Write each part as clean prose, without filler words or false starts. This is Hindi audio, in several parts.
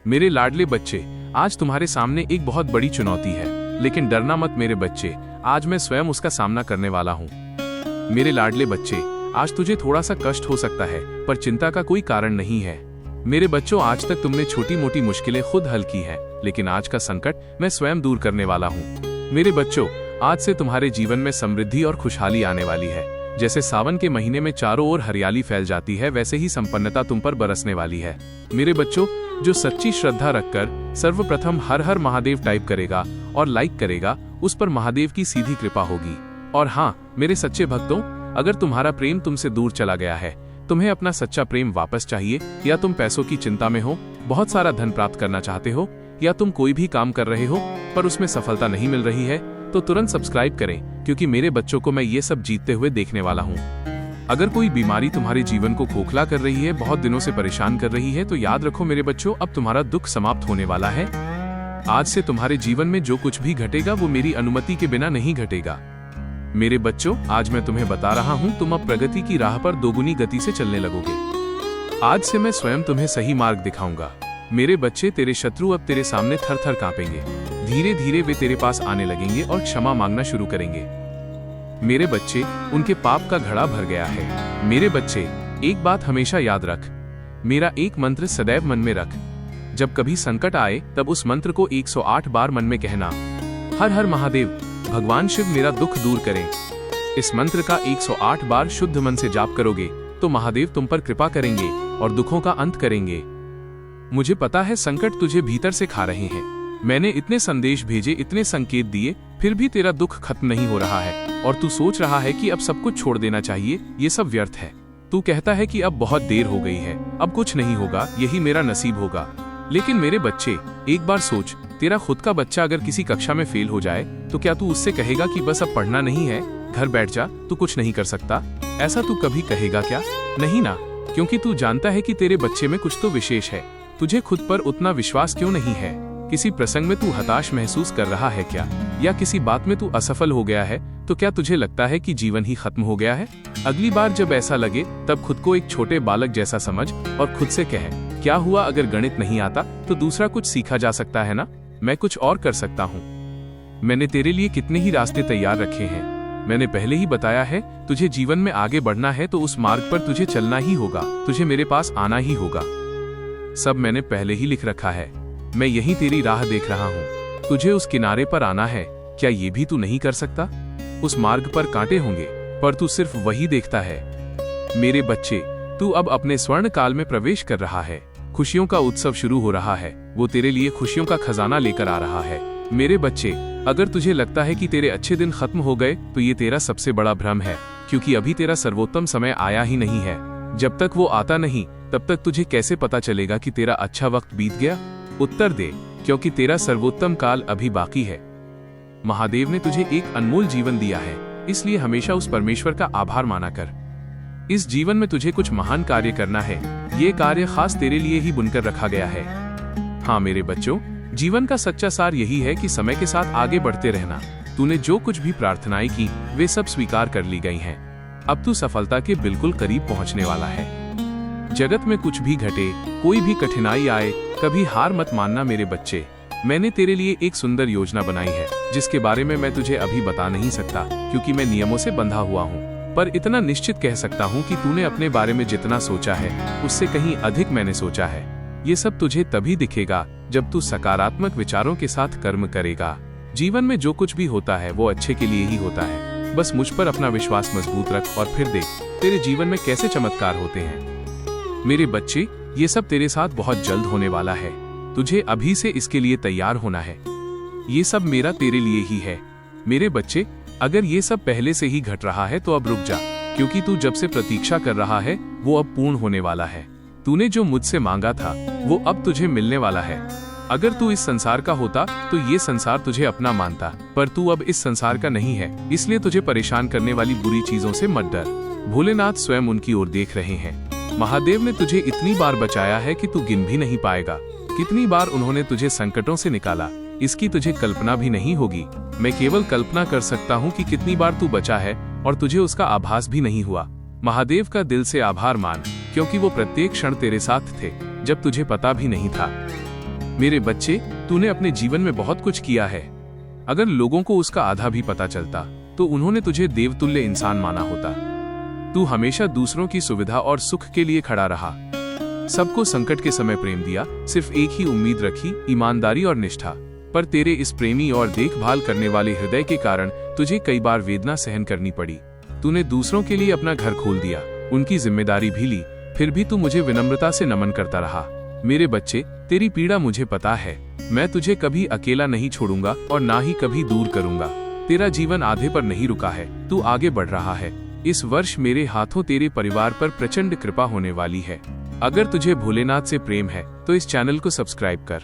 मेरे लाडले बच्चे, आज तुम्हारे सामने एक बहुत बड़ी चुनौती है, लेकिन डरना मत मेरे बच्चे, आज मैं स्वयं उसका सामना करने वाला हूँ। मेरे लाडले बच्चे, आज तुझे थोड़ा सा कष्ट हो सकता है, पर चिंता का कोई कारण नहीं है। मेरे बच्चों, आज तक तुमने छोटी मोटी मुश्किलें खुद हल की हैं, लेकिन आज का संकट मैं स्वयं दूर करने वाला हूँ। मेरे बच्चों, आज से तुम्हारे जीवन में समृद्धि और खुशहाली आने वाली है। जैसे सावन के महीने में चारों ओर हरियाली फैल जाती है, वैसे ही संपन्नता तुम पर बरसने वाली है। मेरे बच्चों, जो सच्ची श्रद्धा रखकर सर्वप्रथम हर हर महादेव टाइप करेगा और लाइक करेगा, उस पर महादेव की सीधी कृपा होगी। और हाँ, मेरे सच्चे भक्तों, अगर तुम्हारा प्रेम तुमसे दूर चला गया है, तुम्हें अपना सच्चा प्रेम वापस चाहिए, या तुम पैसों की चिंता में हो, बहुत सारा धन प्राप्त करना चाहते हो, या तुम कोई भी काम कर रहे हो पर उसमें सफलता नहीं मिल रही है, तो तुरंत सब्सक्राइब करें, क्योंकि मेरे बच्चों को मैं ये सब जीतते हुए देखने वाला हूँ। अगर कोई बीमारी तुम्हारे जीवन को खोखला कर रही है, बहुत दिनों से परेशान कर रही है, तो याद रखो मेरे बच्चों, अब तुम्हारा दुख समाप्त होने वाला है। आज से तुम्हारे जीवन में जो कुछ भी घटेगा वो मेरी अनुमति के बिना नहीं घटेगा। मेरे बच्चों, आज मैं तुम्हें बता रहा हूँ, तुम अब प्रगति की राह पर दोगुनी गति से चलने लगोगे। आज से मैं स्वयं तुम्हें सही मार्ग दिखाऊंगा। मेरे बच्चे, तेरे शत्रु अब तेरे सामने थर थर कांपेंगे। धीरे धीरे वे तेरे पास आने लगेंगे और क्षमा मांगना शुरू करेंगे। मेरे बच्चे, उनके पाप का घड़ा भर गया है। मेरे बच्चे, एक बात हमेशा याद रख, मेरा एक मंत्र सदैव मन में रख। जब कभी संकट आए, तब उस मंत्र को 108 बार मन में कहना, हर हर महादेव, भगवान शिव मेरा दुख दूर करें। इस मंत्र का 108 बार शुद्ध मन से जाप करोगे तो महादेव तुम पर कृपा करेंगे और दुखों का अंत करेंगे। मुझे पता है संकट तुझे भीतर से खा रहे हैं। मैंने इतने संदेश भेजे, इतने संकेत दिए, फिर भी तेरा दुख खत्म नहीं हो रहा है और तू सोच रहा है कि अब सब कुछ छोड़ देना चाहिए, ये सब व्यर्थ है। तू कहता है कि अब बहुत देर हो गई है, अब कुछ नहीं होगा, यही मेरा नसीब होगा। लेकिन मेरे बच्चे, एक बार सोच, तेरा खुद का बच्चा अगर किसी कक्षा में फेल हो जाए, तो क्या तू उससे कहेगा कि बस अब पढ़ना नहीं है, घर बैठ जा, तू कुछ नहीं कर सकता? ऐसा तू कभी कहेगा क्या? नहीं ना, क्योंकि तू जानता है कि तेरे बच्चे में कुछ तो विशेष है। तुझे खुद पर उतना विश्वास क्यों नहीं है? किसी प्रसंग में तू हताश महसूस कर रहा है क्या? या किसी बात में तू असफल हो गया है, तो क्या तुझे लगता है कि जीवन ही खत्म हो गया है? अगली बार जब ऐसा लगे, तब खुद को एक छोटे बालक जैसा समझ और खुद से कह, क्या हुआ अगर गणित नहीं आता तो दूसरा कुछ सीखा जा सकता है ना? मैं कुछ और कर सकता हूँ। मैंने तेरे लिए कितने ही रास्ते तैयार रखे हैं। मैंने पहले ही बताया है, तुझे जीवन में आगे बढ़ना है तो उस मार्ग पर तुझे चलना ही होगा, तुझे मेरे पास आना ही होगा। सब मैंने पहले ही लिख रखा है। मैं यही तेरी राह देख रहा हूँ। तुझे उस किनारे पर आना है, क्या ये भी तू नहीं कर सकता? उस मार्ग पर कांटे होंगे, पर तू सिर्फ वही देखता है। मेरे बच्चे, तू अब अपने स्वर्ण काल में प्रवेश कर रहा है। खुशियों का उत्सव शुरू हो रहा है, वो तेरे लिए खुशियों का खजाना लेकर आ रहा है। मेरे बच्चे, अगर तुझे लगता है कि तेरे अच्छे दिन खत्म हो गए, तो ये तेरा सबसे बड़ा भ्रम है, क्योंकि अभी तेरा सर्वोत्तम समय आया ही नहीं है। जब तक वो आता नहीं, तब तक तुझे कैसे पता चलेगा कि तेरा अच्छा वक्त बीत गया? उत्तर दे, क्योंकि तेरा सर्वोत्तम काल अभी बाकी है। महादेव ने तुझे एक अनमोल जीवन दिया है, इसलिए हमेशा उस परमेश्वर का आभार माना कर। इस जीवन में तुझे कुछ महान कार्य करना है, ये कार्य खास तेरे लिए ही बुनकर रखा गया है। हाँ मेरे बच्चों, जीवन का सच्चा सार यही है कि समय के साथ आगे बढ़ते रहना। तूने जो कुछ भी प्रार्थनाएं की, वे सब स्वीकार कर ली गई हैं। अब तू सफलता के बिल्कुल करीब पहुंचने वाला है। जगत में कुछ भी घटे, कोई भी कठिनाई आए, कभी हार मत मानना मेरे बच्चे। मैंने तेरे लिए एक सुंदर योजना बनाई है, जिसके बारे में मैं तुझे अभी बता नहीं सकता, क्योंकि मैं नियमों से बंधा हुआ हूँ। पर इतना निश्चित कह सकता हूँ कि तूने अपने बारे में जितना सोचा है, उससे कहीं अधिक मैंने सोचा है। ये सब तुझे तभी दिखेगा जब तू सकारात्मक विचारों के साथ कर्म करेगा। जीवन में जो कुछ भी होता है वो अच्छे के लिए ही होता है। बस मुझ पर अपना विश्वास मजबूत रख और फिर देख तेरे जीवन में कैसे चमत्कार होते हैं। मेरे बच्चे, ये सब तेरे साथ बहुत जल्द होने वाला है। तुझे अभी से इसके लिए तैयार होना है। ये सब मेरा तेरे लिए ही है। मेरे बच्चे, अगर ये सब पहले से ही घट रहा है तो अब रुक जा, क्योंकि तू जब से प्रतीक्षा कर रहा है वो अब पूर्ण होने वाला है। तूने जो मुझसे मांगा था वो अब तुझे मिलने वाला है। अगर तू इस संसार का होता तो ये संसार तुझे अपना मानता, पर तू अब इस संसार का नहीं है, इसलिए तुझे परेशान करने वाली बुरी चीजों से मत डर। भोलेनाथ स्वयं उनकी ओर देख रहे हैं। महादेव ने तुझे इतनी बार बचाया है कि तू गिन भी नहीं पाएगा। कितनी बार उन्होंने तुझे संकटों से निकाला, इसकी तुझे कल्पना भी नहीं होगी। मैं केवल कल्पना कर सकता हूँ कि कितनी बार तू बचा है और तुझे उसका आभास भी नहीं हुआ। महादेव का दिल से आभार मान, क्योंकि वो प्रत्येक क्षण तेरे साथ थे, जब तुझे पता भी नहीं था। मेरे बच्चे, तूने अपने जीवन में बहुत कुछ किया है। अगर लोगों को उसका आधा भी पता चलता तो उन्होंने तुझे देवतुल्य इंसान माना होता। तू हमेशा दूसरों की सुविधा और सुख के लिए खड़ा रहा, सबको संकट के समय प्रेम दिया, सिर्फ एक ही उम्मीद रखी, ईमानदारी और निष्ठा। पर तेरे इस प्रेमी और देखभाल करने वाले हृदय के कारण तुझे कई बार वेदना सहन करनी पड़ी। तूने दूसरों के लिए अपना घर खोल दिया, उनकी जिम्मेदारी भी ली, फिर भी तू मुझे विनम्रता से नमन करता रहा। मेरे बच्चे, तेरी पीड़ा मुझे पता है। मैं तुझे कभी अकेला नहीं छोड़ूंगा और ना ही कभी दूर करूंगा। तेरा जीवन आधे पर नहीं रुका है, तू आगे बढ़ रहा है। इस वर्ष मेरे हाथों तेरे परिवार पर प्रचंड कृपा होने वाली है। अगर तुझे भोलेनाथ से प्रेम है तो इस चैनल को सब्सक्राइब कर।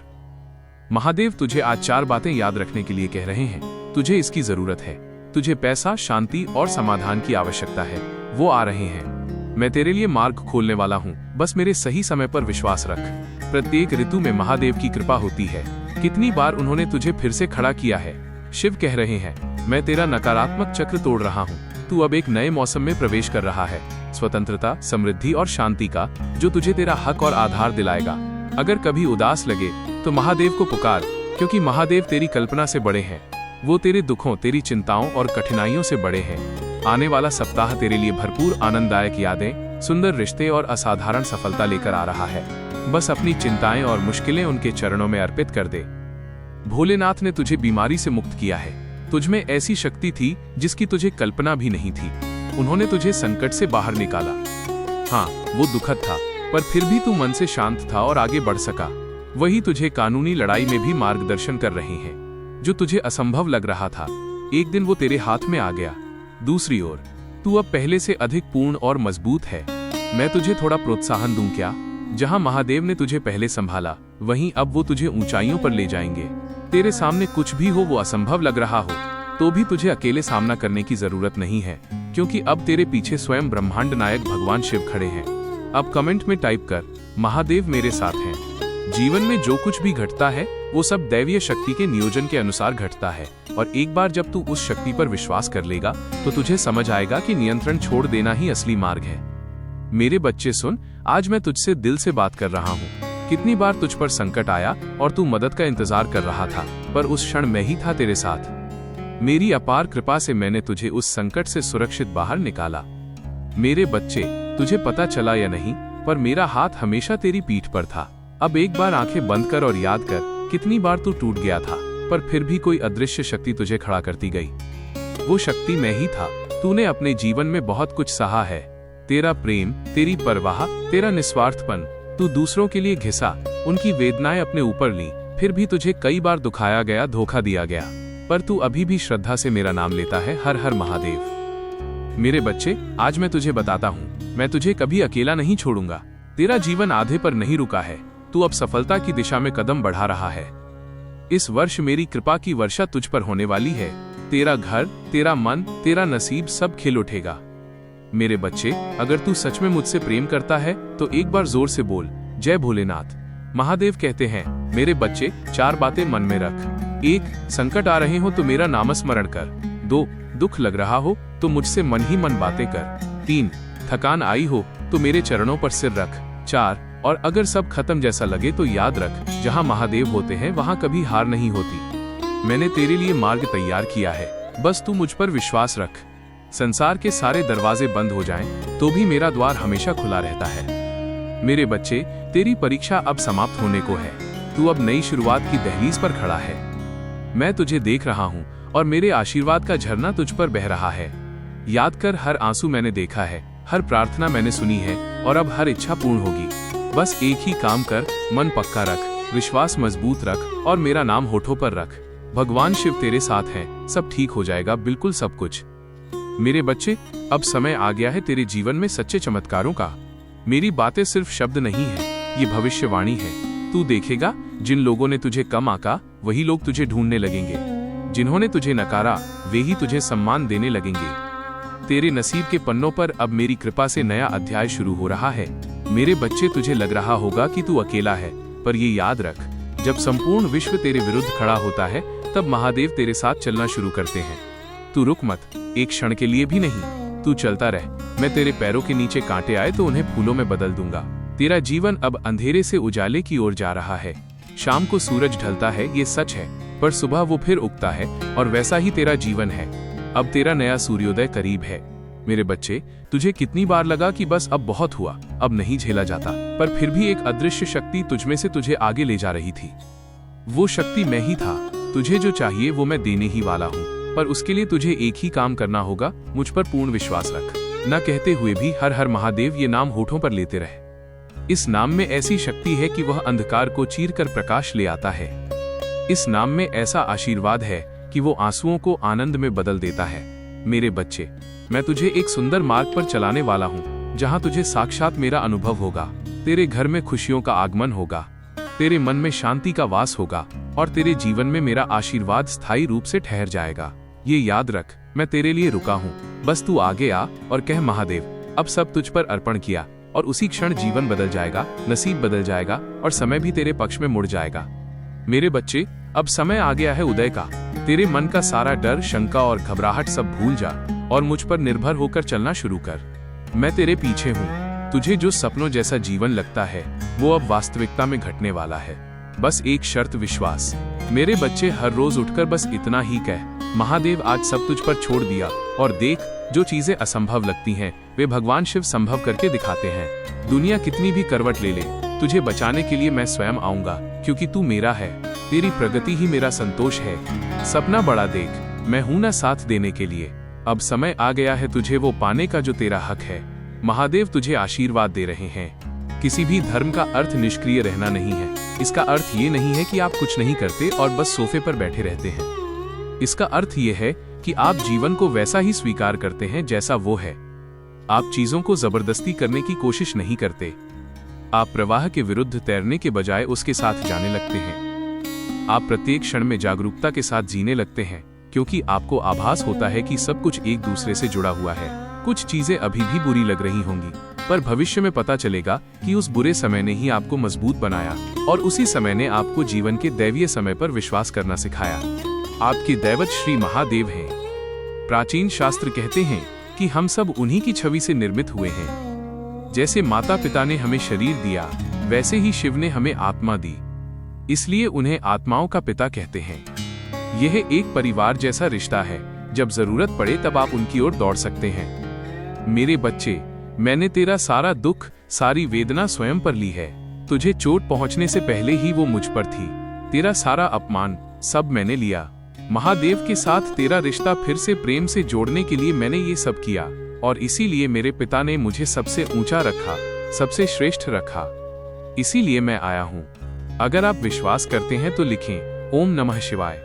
महादेव तुझे आज 4 बातें याद रखने के लिए कह रहे हैं। तुझे इसकी जरूरत है। तुझे पैसा, शांति और समाधान की आवश्यकता है, वो आ रहे हैं। मैं तेरे लिए मार्ग खोलने वाला हूँ, बस मेरे सही समय पर विश्वास रख। प्रत्येक ऋतु में महादेव की कृपा होती है। कितनी बार उन्होंने तुझे फिर से खड़ा किया है। शिव कह रहे हैं, मैं तेरा नकारात्मक चक्र तोड़ रहा हूँ। तू अब एक नए मौसम में प्रवेश कर रहा है, स्वतंत्रता, समृद्धि और शांति का, जो तुझे तेरा हक और आधार दिलाएगा। अगर कभी उदास लगे तो महादेव को पुकार, क्योंकि महादेव तेरी कल्पना से बड़े हैं। वो तेरे दुखों, तेरी चिंताओं और कठिनाइयों से बड़े हैं। आने वाला सप्ताह तेरे लिए भरपूर आनंददायक यादें, सुंदर रिश्ते और असाधारण सफलता लेकर आ रहा है। बस अपनी चिंताएं और मुश्किलें उनके चरणों में अर्पित कर दे। भोलेनाथ ने तुझे बीमारी से मुक्त किया है। तुझमें ऐसी शक्ति थी जिसकी तुझे कल्पना भी नहीं थी। उन्होंने तुझे संकट से बाहर निकाला। हाँ, वो दुखद था, पर फिर भी तू मन से शांत था और आगे बढ़ सका। वही तुझे कानूनी लड़ाई में भी मार्गदर्शन कर रहे हैं। जो तुझे असंभव लग रहा था, एक दिन वो तेरे हाथ में आ गया। दूसरी ओर, तू अब पहले से अधिक पूर्ण और मजबूत है। मैं तुझे थोड़ा प्रोत्साहन दूं क्या? जहां महादेव ने तुझे पहले संभाला, वहीं अब वो तुझे ऊंचाइयों पर ले जाएंगे। तेरे सामने कुछ भी हो, वो असंभव लग रहा हो, तो भी तुझे अकेले सामना करने की जरूरत नहीं है, क्योंकि अब तेरे पीछे स्वयं ब्रह्मांड नायक भगवान शिव खड़े हैं। अब कमेंट में टाइप कर, महादेव मेरे साथ हैं। जीवन में जो कुछ भी घटता है वो सब दैवीय शक्ति के नियोजन के अनुसार घटता है, और एक बार जब तू उस शक्ति पर विश्वास कर लेगा तो तुझे समझ आएगा कि नियंत्रण छोड़ देना ही असली मार्ग है। मेरे बच्चे सुन, आज मैं तुझसे दिल से बात कर रहा हूँ। कितनी बार तुझ पर संकट आया और तू मदद का इंतजार कर रहा था, पर उस क्षण मैं ही था तेरे साथ। मेरी अपार कृपा से मैंने तुझे उस संकट से सुरक्षित बाहर निकाला। मेरे बच्चे, तुझे पता चला या नहीं, पर मेरा हाथ हमेशा तेरी पीठ पर था। अब एक बार आंखें बंद कर और याद कर, कितनी बार तू टूट गया था, पर फिर भी कोई अदृश्य शक्ति तुझे खड़ा करती गई। वो शक्ति मैं ही था। तूने अपने जीवन में बहुत कुछ सहा है। तेरा प्रेम, तेरी परवाह, तेरा निस्वार्थपन। तू दूसरों के लिए घिसा, उनकी वेदनाएं अपने ऊपर ली, फिर भी तुझे कई बार दुखाया गया, धोखा दिया गया, पर तू अभी भी श्रद्धा से मेरा नाम लेता है। हर हर महादेव। मेरे बच्चे, आज मैं तुझे बताता हूँ, मैं तुझे कभी अकेला नहीं छोड़ूंगा। तेरा जीवन आधे पर नहीं रुका है। तू अब सफलता की दिशा में कदम बढ़ा रहा है। इस वर्ष मेरी कृपा की वर्षा तुझ पर होने वाली है। तेरा घर, तेरा मन, तेरा नसीब सब खिल उठेगा। मेरे बच्चे, अगर तू सच में मुझसे प्रेम करता है तो एक बार जोर से बोल, जय भोलेनाथ। महादेव कहते हैं, मेरे बच्चे, 4 बातें मन में रख। 1. संकट आ रहे हो तो मेरा नामस्मरण कर। 2. दुख लग रहा हो तो मुझसे मन ही मन बातें कर। 3. थकान आई हो तो मेरे चरणों पर सिर रख। 4. और अगर सब खत्म जैसा लगे तो याद रख, जहां महादेव होते हैं वहां कभी हार नहीं होती। मैंने तेरे लिए मार्ग तैयार किया है, बस तू मुझ पर विश्वास रख। संसार के सारे दरवाजे बंद हो जाएं, तो भी मेरा द्वार हमेशा खुला रहता है। मेरे बच्चे, तेरी परीक्षा अब समाप्त होने को है। तू अब नई शुरुआत की दहलीज पर खड़ा है। मैं तुझे देख रहा हूँ और मेरे आशीर्वाद का झरना तुझ पर बह रहा है। याद कर, हर आंसू मैंने देखा है, हर प्रार्थना मैंने सुनी है, और अब हर इच्छा पूर्ण होगी। बस एक ही काम कर, मन पक्का रख, विश्वास मजबूत रख और मेरा नाम होठों पर रख। भगवान शिव तेरे साथ हैं, सब ठीक हो जाएगा, बिल्कुल सब कुछ। मेरे बच्चे, अब समय आ गया है तेरे जीवन में सच्चे चमत्कारों का। मेरी बातें सिर्फ शब्द नहीं है, ये भविष्यवाणी है। तू देखेगा, जिन लोगों ने तुझे कम आंका, वही लोग तुझे ढूंढने लगेंगे। जिन्होंने तुझे नकारा, वे ही तुझे सम्मान देने लगेंगे। तेरे नसीब के पन्नों पर अब मेरी कृपा से नया अध्याय शुरू हो रहा है। मेरे बच्चे, तुझे लग रहा होगा कि तू अकेला है, पर ये याद रख, जब संपूर्ण विश्व तेरे विरुद्ध खड़ा होता है, तब महादेव तेरे साथ चलना शुरू करते हैं। तू रुक मत, एक क्षण के लिए भी नहीं। तू चलता रह। मैं तेरे पैरों के नीचे कांटे आए तो उन्हें फूलों में बदल दूंगा। तेरा जीवन अब अंधेरे से उजाले की ओर जा रहा है। शाम को सूरज ढलता है, ये सच है, पर सुबह वो फिर उगता है और वैसा ही तेरा जीवन है। अब तेरा नया सूर्योदय करीब है। मेरे बच्चे, तुझे कितनी बार लगा कि बस अब बहुत हुआ, अब नहीं झेला जाता, पर फिर भी एक अदृश्य शक्ति तुझमें से तुझे आगे ले जा रही थी। वो शक्ति मैं ही था। तुझे जो चाहिए वो मैं देने ही वाला हूँ, पर उसके लिए तुझे एक ही काम करना होगा, मुझ पर पूर्ण विश्वास रख। न कहते हुए भी हर हर महादेव ये नाम होठों पर लेते रहे। इस नाम में ऐसी शक्ति है कि वह अंधकार को चीरकर प्रकाश ले आता है। इस नाम में ऐसा आशीर्वाद है कि वो आंसुओं को आनंद में बदल देता है। मेरे बच्चे, मैं तुझे एक सुंदर मार्ग पर चलाने वाला हूँ, जहाँ तुझे साक्षात मेरा अनुभव होगा। तेरे घर में खुशियों का आगमन होगा, तेरे मन में शांति का वास होगा और तेरे जीवन में मेरा आशीर्वाद स्थायी रूप से ठहर जाएगा। ये याद रख, मैं तेरे लिए रुका हूँ, बस तू आगे आ और कह, महादेव अब सब तुझ पर अर्पण किया, और उसी क्षण जीवन बदल जाएगा, नसीब बदल जाएगा और समय भी तेरे पक्ष में मुड़ जाएगा। मेरे बच्चे, अब समय आ गया है उदय का। तेरे मन का सारा डर, शंका और घबराहट सब भूल जा और मुझ पर निर्भर होकर चलना शुरू कर। मैं तेरे पीछे हूँ। तुझे जो सपनों जैसा जीवन लगता है वो अब वास्तविकता में घटने वाला है। बस एक शर्त, विश्वास। मेरे बच्चे, हर रोज उठकर बस इतना ही कह, महादेव आज सब तुझ पर छोड़ दिया, और देख, जो चीजें असंभव लगती हैं वे भगवान शिव संभव करके दिखाते हैं। दुनिया कितनी भी करवट ले ले, तुझे बचाने के लिए मैं स्वयं आऊंगा, क्योंकि तू मेरा है। तेरी प्रगति ही मेरा संतोष है। सपना बड़ा देख, मैं हूं ना साथ देने के लिए। अब समय आ गया है तुझे वो पाने का जो तेरा हक है। महादेव तुझे आशीर्वाद दे रहे हैं। किसी भी धर्म का अर्थ निष्क्रिय रहना नहीं है। इसका अर्थ ये नहीं है कि आप कुछ नहीं करते और बस सोफे पर बैठे रहते हैं। इसका अर्थ ये है कि आप जीवन को वैसा ही स्वीकार करते हैं जैसा वो है। आप चीजों को जबरदस्ती करने की कोशिश नहीं करते। आप प्रवाह के विरुद्ध तैरने के बजाय उसके साथ जाने लगते हैं। आप प्रत्येक क्षण में जागरूकता के साथ जीने लगते हैं, क्योंकि आपको आभास होता है कि सब कुछ एक दूसरे से जुड़ा हुआ है। कुछ चीजें अभी भी बुरी लग रही होंगी, पर भविष्य में पता चलेगा कि उस बुरे समय ने ही आपको मजबूत बनाया, और उसी समय ने आपको जीवन के दैवीय समय पर विश्वास करना सिखाया। आपके दैवत श्री महादेव हैं। प्राचीन शास्त्र कहते हैं कि हम सब उन्हीं की छवि से निर्मित हुए हैं। जैसे माता पिता ने हमें शरीर दिया, वैसे ही शिव ने हमें आत्मा दी, इसलिए उन्हें आत्माओं का पिता कहते हैं। यह एक परिवार जैसा रिश्ता है, जब जरूरत पड़े तब आप उनकी ओर दौड़ सकते हैं। मेरे बच्चे, मैंने तेरा सारा दुख, सारी वेदना स्वयं पर ली है। तुझे चोट पहुंचने से पहले ही वो मुझ पर थी। तेरा सारा अपमान सब मैंने लिया। महादेव के साथ तेरा रिश्ता फिर से प्रेम से जोड़ने के लिए मैंने ये सब किया, और इसीलिए मेरे पिता ने मुझे सबसे ऊंचा रखा, सबसे श्रेष्ठ रखा। इसीलिए मैं आया हूँ। अगर आप विश्वास करते हैं तो लिखें, ओम नमः शिवाय।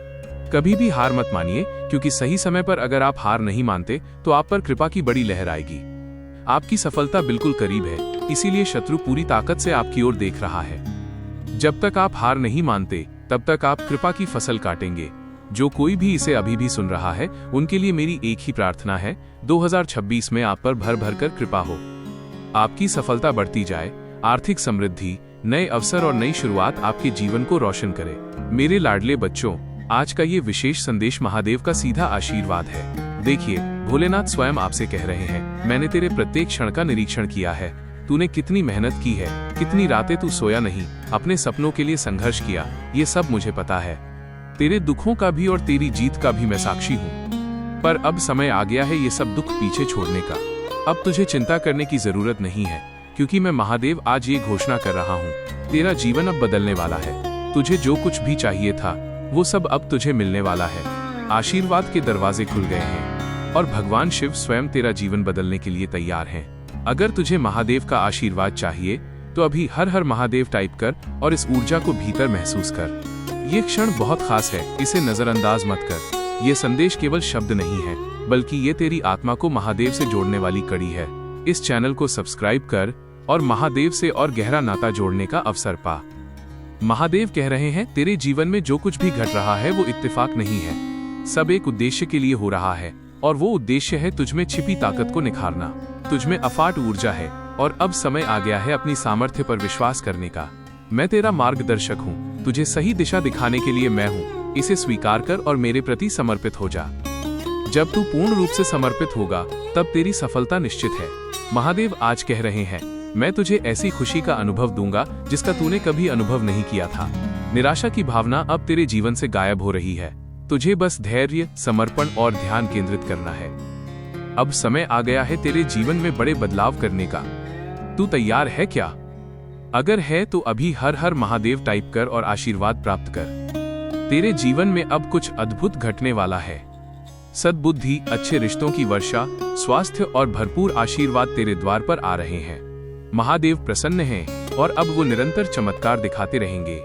कभी भी हार मत मानिए, क्योंकि सही समय पर अगर आप हार नहीं मानते तो आप पर कृपा की बड़ी लहर आएगी। आपकी सफलता बिल्कुल करीब है, इसीलिए शत्रु पूरी ताकत से आपकी ओर देख रहा है। जब तक आप हार नहीं मानते तब तक आप कृपा की फसल काटेंगे। जो कोई भी इसे अभी भी सुन रहा है, उनके लिए मेरी एक ही प्रार्थना है, 2026 में आप पर भर भर कर कृपा हो। आपकी सफलता बढ़ती जाए, आर्थिक समृद्धि, नए अवसर और नई शुरुआत आपके जीवन को रोशन करे। मेरे लाडले बच्चों, आज का ये विशेष संदेश महादेव का सीधा आशीर्वाद है। देखिए, भोलेनाथ स्वयं आपसे कह रहे हैं, मैंने तेरे प्रत्येक क्षण का निरीक्षण किया है। तूने कितनी मेहनत की है, कितनी रातें तू सोया नहीं, अपने सपनों के लिए संघर्ष किया, ये सब मुझे पता है। तेरे दुखों का भी और तेरी जीत का भी मैं साक्षी हूँ। पर अब समय आ गया है ये सब दुख पीछे छोड़ने का। अब तुझे चिंता करने की जरूरत नहीं है, क्योंकि मैं महादेव आज ये घोषणा कर रहा हूँ, तेरा जीवन अब बदलने वाला है। तुझे जो कुछ भी चाहिए था वो सब अब तुझे मिलने वाला है। आशीर्वाद के दरवाजे खुल गए हैं और भगवान शिव स्वयं तेरा जीवन बदलने के लिए तैयार हैं। अगर तुझे महादेव का आशीर्वाद चाहिए तो अभी हर हर महादेव टाइप कर और इस ऊर्जा को भीतर महसूस कर। ये क्षण बहुत खास है, इसे नजरअंदाज मत कर। ये संदेश केवल शब्द नहीं है, बल्कि ये तेरी आत्मा को महादेव से जोड़ने वाली कड़ी है। इस चैनल को सब्सक्राइब कर और महादेव से और गहरा नाता जोड़ने का अवसर पा। महादेव कह रहे हैं, तेरे जीवन में जो कुछ भी घट रहा है वो इत्तेफाक नहीं है, सब एक उद्देश्य के लिए हो रहा है, और वो उद्देश्य है तुझमें छिपी ताकत को निखारना। तुझमें अफाट ऊर्जा है और अब समय आ गया है अपनी सामर्थ्य पर विश्वास करने का। मैं तेरा मार्गदर्शक हूँ, तुझे सही दिशा दिखाने के लिए मैं हूँ। इसे स्वीकार कर और मेरे प्रति समर्पित हो जा। जब तू पूर्ण रूप से समर्पित होगा तब तेरी सफलता निश्चित है। महादेव आज कह रहे हैं, मैं तुझे ऐसी खुशी का अनुभव दूंगा जिसका तूने कभी अनुभव नहीं किया था। निराशा की भावना अब तेरे जीवन से गायब हो रही है। तुझे बस धैर्य, समर्पण और ध्यान केंद्रित करना है। अब समय आ गया है तेरे जीवन में बड़े बदलाव करने का। तू तैयार है क्या? अगर है तो अभी हर हर महादेव टाइप कर और आशीर्वाद प्राप्त कर। तेरे जीवन में अब कुछ अद्भुत घटने वाला है। सद्बुद्धि, अच्छे रिश्तों की वर्षा, स्वास्थ्य और भरपूर आशीर्वाद तेरे द्वार पर आ रहे हैं। महादेव प्रसन्न हैं और अब वो निरंतर चमत्कार दिखाते रहेंगे।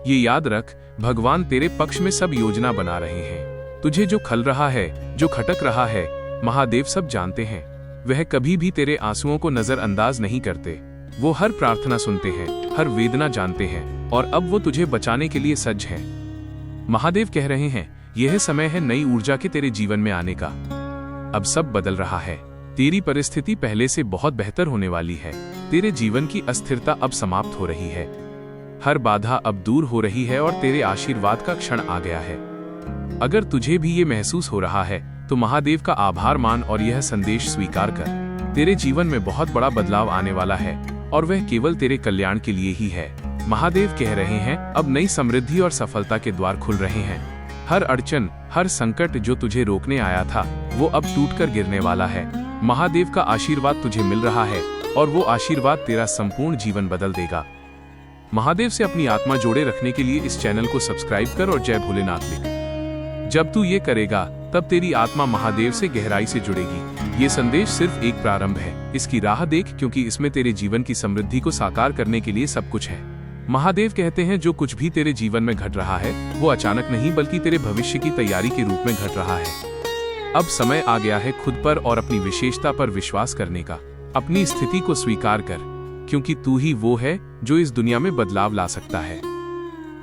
ये याद रख, भगवान तेरे पक्ष में सब योजना बना रहे हैं। तुझे जो खल रहा है, जो खटक रहा है, महादेव सब जानते हैं। वह कभी भी तेरे आंसुओं को नजरअंदाज नहीं करते। वो हर प्रार्थना सुनते हैं, हर वेदना जानते हैं और अब वो तुझे बचाने के लिए सज्ज हैं। महादेव कह रहे हैं, यह समय है नई ऊर्जा के तेरे जीवन में आने का। अब सब बदल रहा है। तेरी परिस्थिति पहले से बहुत बेहतर होने वाली है। तेरे जीवन की अस्थिरता अब समाप्त हो रही है। हर बाधा अब दूर हो रही है और तेरे आशीर्वाद का क्षण आ गया है। अगर तुझे भी ये महसूस हो रहा है तो महादेव का आभार मान और यह संदेश स्वीकार कर। तेरे जीवन में बहुत बड़ा बदलाव आने वाला है और वह केवल तेरे कल्याण के लिए ही है। महादेव कह रहे हैं, अब नई समृद्धि और सफलता के द्वार खुल रहे हैं। हर अड़चन, हर संकट जो तुझे रोकने आया था, वो अब टूटकर गिरने वाला है। महादेव का आशीर्वाद तुझे मिल रहा है और वो आशीर्वाद तेरा संपूर्ण जीवन बदल देगा। महादेव से अपनी आत्मा जोड़े रखने के लिए इस चैनल को सब्सक्राइब कर और जय भोलेनाथ लिख। जब तू ये करेगा तब तेरी आत्मा महादेव से गहराई से जुड़ेगी। ये संदेश सिर्फ एक प्रारंभ है। इसकी राह देख, क्योंकि इसमें तेरे जीवन की समृद्धि को साकार करने के लिए सब कुछ है। महादेव कहते हैं, जो कुछ भी तेरे जीवन में घट रहा है वो अचानक नहीं बल्कि तेरे भविष्य की तैयारी के रूप में घट रहा है। अब समय आ गया है खुद पर और अपनी विशेषता पर विश्वास करने का। अपनी स्थिति को स्वीकार कर, क्योंकि तू ही वो है जो इस दुनिया में बदलाव ला सकता है।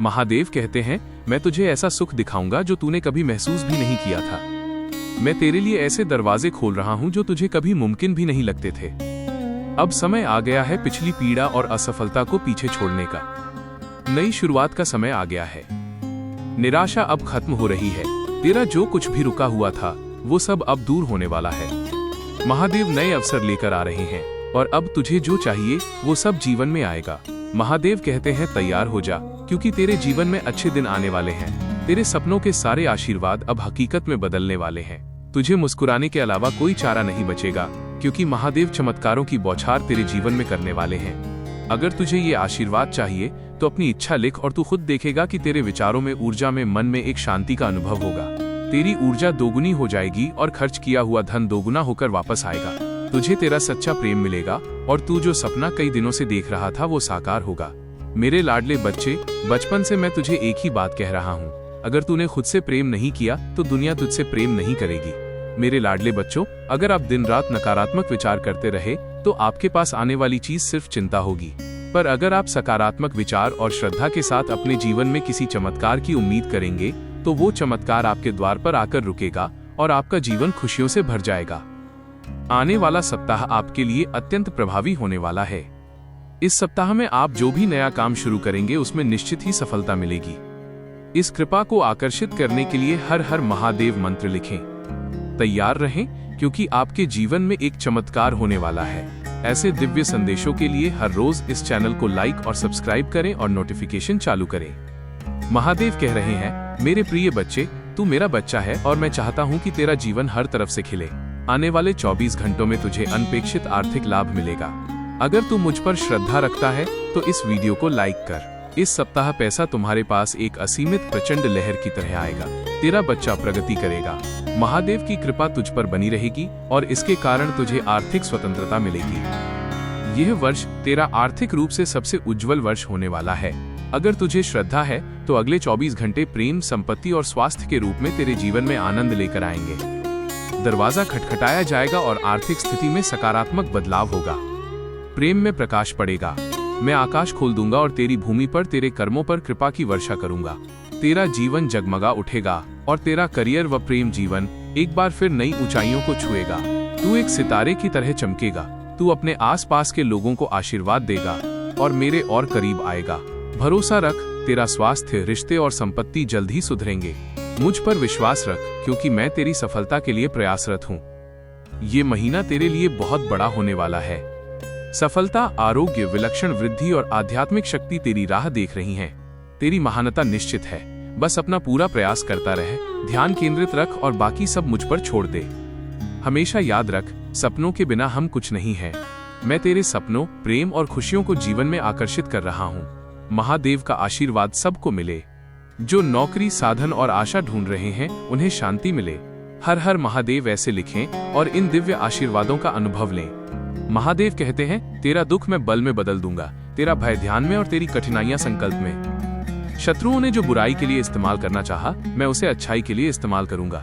महादेव कहते हैं, मैं तुझे ऐसा सुख दिखाऊंगा जो तूने कभी महसूस भी नहीं किया था। मैं तेरे लिए ऐसे दरवाजे खोल रहा हूं जो तुझे कभी मुमकिन भी नहीं लगते थे। अब समय आ गया है पिछली पीड़ा और असफलता को पीछे छोड़ने का। नई शुरुआत का समय आ गया है। निराशा अब खत्म हो रही है। तेरा जो कुछ भी रुका हुआ था वो सब अब दूर होने वाला है। महादेव नए अवसर लेकर आ रहे हैं और अब तुझे जो चाहिए वो सब जीवन में आएगा। महादेव कहते हैं, तैयार हो जा, क्योंकि तेरे जीवन में अच्छे दिन आने वाले हैं। तेरे सपनों के सारे आशीर्वाद अब हकीकत में बदलने वाले हैं। तुझे मुस्कुराने के अलावा कोई चारा नहीं बचेगा, क्योंकि महादेव चमत्कारों की बौछार तेरे जीवन में करने वाले हैं। अगर तुझे ये आशीर्वाद चाहिए तो अपनी इच्छा लिख और तू खुद देखेगा कि तेरे विचारों में, ऊर्जा में, मन में एक शांति का अनुभव होगा। तेरी ऊर्जा दोगुनी हो जाएगी और खर्च किया हुआ धन दोगुना होकर वापस आएगा। तुझे तेरा सच्चा प्रेम मिलेगा और तू जो सपना कई दिनों से देख रहा था वो साकार होगा। मेरे लाडले बच्चे, बचपन से मैं तुझे एक ही बात कह रहा हूँ, अगर तूने खुद से प्रेम नहीं किया तो दुनिया तुझसे प्रेम नहीं करेगी। मेरे लाडले बच्चों, अगर आप दिन रात नकारात्मक विचार करते रहे तो आपके पास आने वाली चीज सिर्फ चिंता होगी। पर अगर आप सकारात्मक विचार और श्रद्धा के साथ अपने जीवन में किसी चमत्कार की उम्मीद करेंगे तो वो चमत्कार आपके द्वार पर आकर रुकेगा और आपका जीवन खुशियों से भर जाएगा। आने वाला सप्ताह आपके लिए अत्यंत प्रभावी होने वाला है। इस सप्ताह में आप जो भी नया काम शुरू करेंगे उसमें निश्चित ही सफलता मिलेगी। इस कृपा को आकर्षित करने के लिए हर हर महादेव मंत्र लिखें। तैयार रहें, क्योंकि आपके जीवन में एक चमत्कार होने वाला है। ऐसे दिव्य संदेशों के लिए हर रोज इस चैनल को लाइक और सब्सक्राइब करें और नोटिफिकेशन चालू करें। महादेव कह रहे हैं, मेरे प्रिय बच्चे, तू मेरा बच्चा है और मैं चाहता हूँ कि तेरा जीवन हर तरफ से खिले। आने वाले 24 घंटों में तुझे अनपेक्षित आर्थिक लाभ मिलेगा। अगर तू मुझ पर श्रद्धा रखता है तो इस वीडियो को लाइक कर। इस सप्ताह पैसा तुम्हारे पास एक असीमित प्रचंड लहर की तरह आएगा। तेरा बच्चा प्रगति करेगा। महादेव की कृपा तुझ पर बनी रहेगी और इसके कारण तुझे आर्थिक स्वतंत्रता मिलेगी। यह वर्ष तेरा आर्थिक रूप से सबसे उज्जवल वर्ष होने वाला है। अगर तुझे श्रद्धा है तो अगले 24 घंटे प्रेम, संपत्ति और स्वास्थ्य के रूप में तेरे जीवन में आनंद लेकर आएंगे। दरवाजा खटखटाया जाएगा और आर्थिक स्थिति में सकारात्मक बदलाव होगा। प्रेम में प्रकाश पड़ेगा। मैं आकाश खोल दूंगा और तेरी भूमि पर, तेरे कर्मों पर कृपा की वर्षा करूंगा। तेरा जीवन जगमगा उठेगा और तेरा करियर व प्रेम जीवन एक बार फिर नई ऊंचाइयों को छुएगा। तू एक सितारे की तरह चमकेगा। तू अपने आसपास के लोगों को आशीर्वाद देगा और मेरे और करीब आएगा। भरोसा रख, तेरा स्वास्थ्य, रिश्ते और संपत्ति जल्द ही सुधरेंगे। मुझ पर विश्वास रख, क्योंकि मैं तेरी सफलता के लिए प्रयासरत हूँ। ये महीना तेरे लिए बहुत बड़ा होने वाला है। सफलता, आरोग्य, विलक्षण वृद्धि और आध्यात्मिक शक्ति तेरी राह देख रही हैं। तेरी महानता निश्चित है। बस अपना पूरा प्रयास करता रहे, ध्यान केंद्रित रख और बाकी सब मुझ पर छोड़ दे। हमेशा याद रख, सपनों के बिना हम कुछ नहीं हैं। मैं तेरे सपनों, प्रेम और खुशियों को जीवन में आकर्षित कर रहा हूँ। महादेव का आशीर्वाद सबको मिले। जो नौकरी, साधन और आशा ढूंढ रहे हैं उन्हें शांति मिले। हर हर महादेव ऐसे लिखें और इन दिव्य आशीर्वादों का अनुभव लें। महादेव कहते हैं, तेरा दुख मैं बल में बदल दूंगा, तेरा भय ध्यान में और तेरी कठिनाइयां संकल्प में। शत्रुओं ने जो बुराई के लिए इस्तेमाल करना चाहा, मैं उसे अच्छाई के लिए इस्तेमाल करूंगा।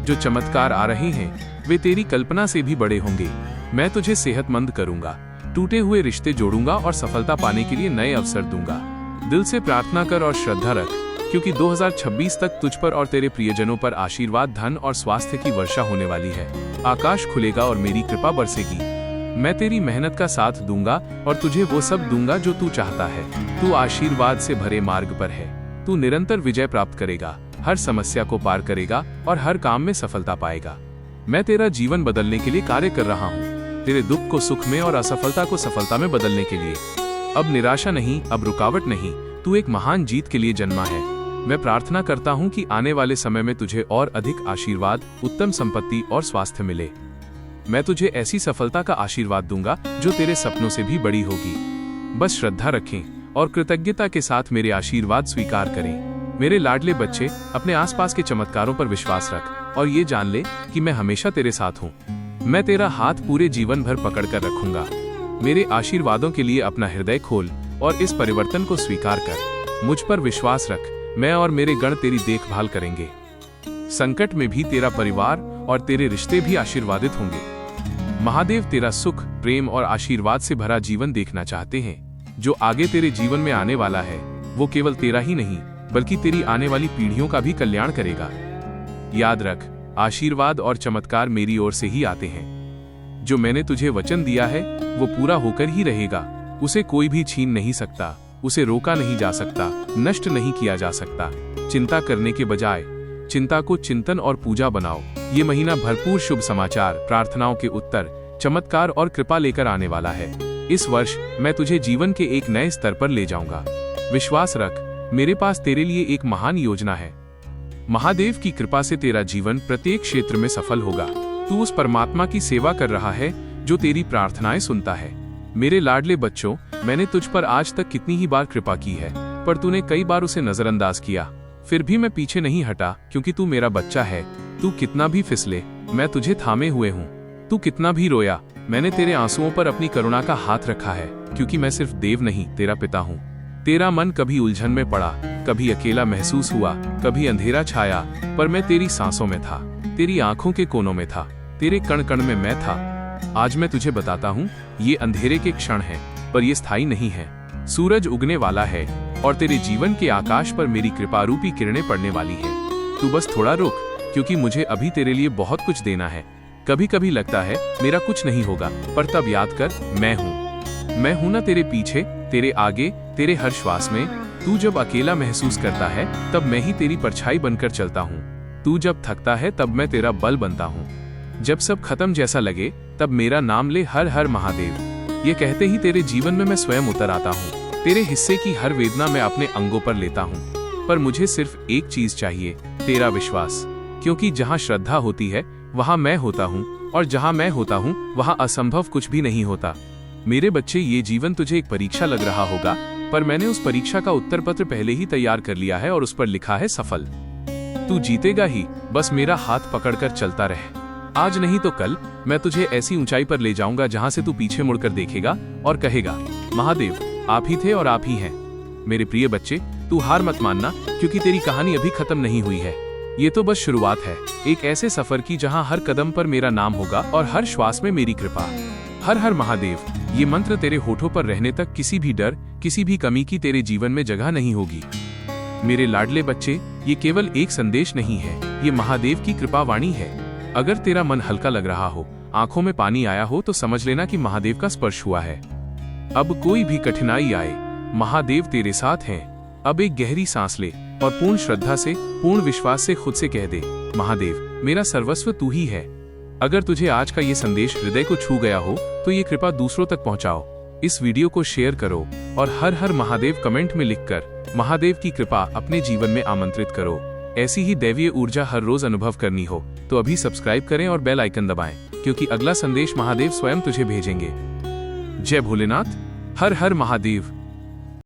जो चमत्कार आ रहे हैं वे तेरी कल्पना से भी बड़े होंगे। मैं तुझे सेहतमंद करूंगा, टूटे हुए रिश्ते जोड़ूंगा और सफलता पाने के लिए नए अवसर दूंगा। दिल से प्रार्थना कर और श्रद्धा रख, क्योंकि 2026 तक तुझ पर और तेरे प्रियजनों पर आशीर्वाद, धन और स्वास्थ्य की वर्षा होने वाली है। आकाश खुलेगा और मेरी कृपा बरसेगी। मैं तेरी मेहनत का साथ दूंगा और तुझे वो सब दूंगा जो तू चाहता है। तू आशीर्वाद से भरे मार्ग पर है। तू निरंतर विजय प्राप्त करेगा, हर समस्या को पार करेगा और हर काम में सफलता पाएगा। मैं तेरा जीवन बदलने के लिए कार्य कर रहा हूँ, तेरे दुख को सुख में और असफलता को सफलता में बदलने के लिए। अब निराशा नहीं, अब रुकावट नहीं, तू एक महान जीत के लिए जन्मा है। मैं प्रार्थना करता हूँ कि आने वाले समय में तुझे और अधिक आशीर्वाद, उत्तम संपत्ति और स्वास्थ्य मिले। मैं तुझे ऐसी सफलता का आशीर्वाद दूंगा जो तेरे सपनों से भी बड़ी होगी। बस श्रद्धा रखें और कृतज्ञता के साथ मेरे आशीर्वाद स्वीकार करें। मेरे लाडले बच्चे, अपने आसपास के चमत्कारों पर विश्वास रख और ये जान ले कि मैं हमेशा तेरे साथ हूँ। मैं तेरा हाथ पूरे जीवन भर पकड़ कर रखूंगा। मेरे आशीर्वादों के लिए अपना हृदय खोल और इस परिवर्तन को स्वीकार कर। मुझ पर विश्वास रख, मैं और मेरे गण तेरी देखभाल करेंगे। संकट में भी तेरा परिवार और तेरे रिश्ते भी आशीर्वादित होंगे। महादेव तेरा सुख, प्रेम और आशीर्वाद से भरा जीवन देखना चाहते हैं। जो आगे तेरे जीवन में आने वाला है वो केवल तेरा ही नहीं बल्कि तेरी आने वाली पीढ़ियों का भी कल्याण करेगा। याद रख, आशीर्वाद और चमत्कार मेरी ओर से ही आते हैं। जो मैंने तुझे वचन दिया है वो पूरा होकर ही रहेगा। उसे कोई भी छीन नहीं सकता, उसे रोका नहीं जा सकता, नष्ट नहीं किया जा सकता। चिंता करने के बजाय चिंता को चिंतन और पूजा बनाओ। ये महीना भरपूर शुभ समाचार, प्रार्थनाओं के उत्तर, चमत्कार और कृपा लेकर आने वाला है। इस वर्ष मैं तुझे जीवन के एक नए स्तर पर ले जाऊंगा। विश्वास रख, मेरे पास तेरे लिए एक महान योजना है। महादेव की कृपा से तेरा जीवन प्रत्येक क्षेत्र में सफल होगा। तू उस परमात्मा की सेवा कर रहा है जो तेरी प्रार्थनाएं सुनता है। मेरे लाडले बच्चों, मैंने तुझ पर आज तक कितनी ही बार कृपा की है, पर तूने कई बार उसे नजरअंदाज किया। फिर भी मैं पीछे नहीं हटा, क्योंकि तू मेरा बच्चा है। तू कितना भी फिसले, मैं तुझे थामे हुए हूँ। तू कितना भी रोया, मैंने तेरे आंसुओं पर अपनी करुणा का हाथ रखा है, क्योंकि मैं सिर्फ देव नहीं, तेरा पिता हूँ। तेरा मन कभी उलझन में पड़ा, कभी अकेला महसूस हुआ, कभी अंधेरा छाया, पर मैं तेरी सांसों में था, तेरी आंखों के कोनों में था, तेरे कण कण में मैं था। आज मैं तुझे बताता हूँ, ये अंधेरे के क्षण हैं, पर ये स्थायी नहीं है। सूरज उगने वाला है और तेरे जीवन के आकाश पर मेरी कृपा रूपी किरणें पड़ने वाली है। तू बस थोड़ा रुक, क्योंकि मुझे अभी तेरे लिए बहुत कुछ देना है। कभी कभी लगता है मेरा कुछ नहीं होगा, पर तब याद कर, मैं हूं ना तेरे पीछे, तेरे आगे, तेरे हर श्वास में। तू जब अकेला महसूस करता है तब मैं ही तेरी परछाई बनकर चलता हूँ। तू जब थकता है तब मैं तेरा बल बनता हूँ। जब सब खत्म जैसा लगे तब मेरा नाम ले, हर हर महादेव। ये कहते ही तेरे जीवन में मैं स्वयं उतर आता हूँ। तेरे हिस्से की हर वेदना मैं अपने अंगों पर लेता हूँ। पर मुझे सिर्फ एक चीज चाहिए, तेरा विश्वास। क्योंकि जहाँ श्रद्धा होती है वहाँ मैं होता हूँ, और जहाँ मैं होता हूँ वहाँ असंभव कुछ भी नहीं होता। मेरे बच्चे, ये जीवन तुझे एक परीक्षा लग रहा होगा, पर मैंने उस परीक्षा का उत्तर पत्र पहले ही तैयार कर लिया है और उस पर लिखा है सफल। तू जीतेगा ही, बस मेरा हाथ पकड़कर चलता रहे। आज नहीं तो कल मैं तुझे ऐसी ऊंचाई पर ले जाऊंगा जहां से तू पीछे मुड़कर देखेगा और कहेगा, महादेव आप ही थे और आप ही हैं। मेरे प्रिय बच्चे, तू हार मत मानना, क्योंकि तेरी कहानी अभी खत्म नहीं हुई है। ये तो बस शुरुआत है, एक ऐसे सफर की जहां हर कदम पर मेरा नाम होगा और हर श्वास में मेरी कृपा। हर हर महादेव, ये मंत्र तेरे होठों पर रहने तक किसी भी डर, किसी भी कमी की तेरे जीवन में जगह नहीं होगी। मेरे लाडले बच्चे, ये केवल एक संदेश नहीं है, ये महादेव की कृपा वाणी है। अगर तेरा मन हल्का लग रहा हो, आंखों में पानी आया हो, तो समझ लेना कि महादेव का स्पर्श हुआ है। अब कोई भी कठिनाई आए, महादेव तेरे साथ हैं। अब एक गहरी सांस ले और पूर्ण श्रद्धा से, पूर्ण विश्वास से खुद से कह दे, महादेव मेरा सर्वस्व तू ही है। अगर तुझे आज का ये संदेश हृदय को छू गया हो तो ये कृपा दूसरों तक पहुंचाओ। इस वीडियो को शेयर करो और हर हर महादेव कमेंट में लिखकर महादेव की कृपा अपने जीवन में आमंत्रित करो। ऐसी ही दैवीय ऊर्जा हर रोज अनुभव करनी हो तो अभी सब्सक्राइब करें और बेल आइकन दबाएं, क्योंकि अगला संदेश महादेव स्वयं तुझे भेजेंगे। जय भोलेनाथ। हर हर महादेव।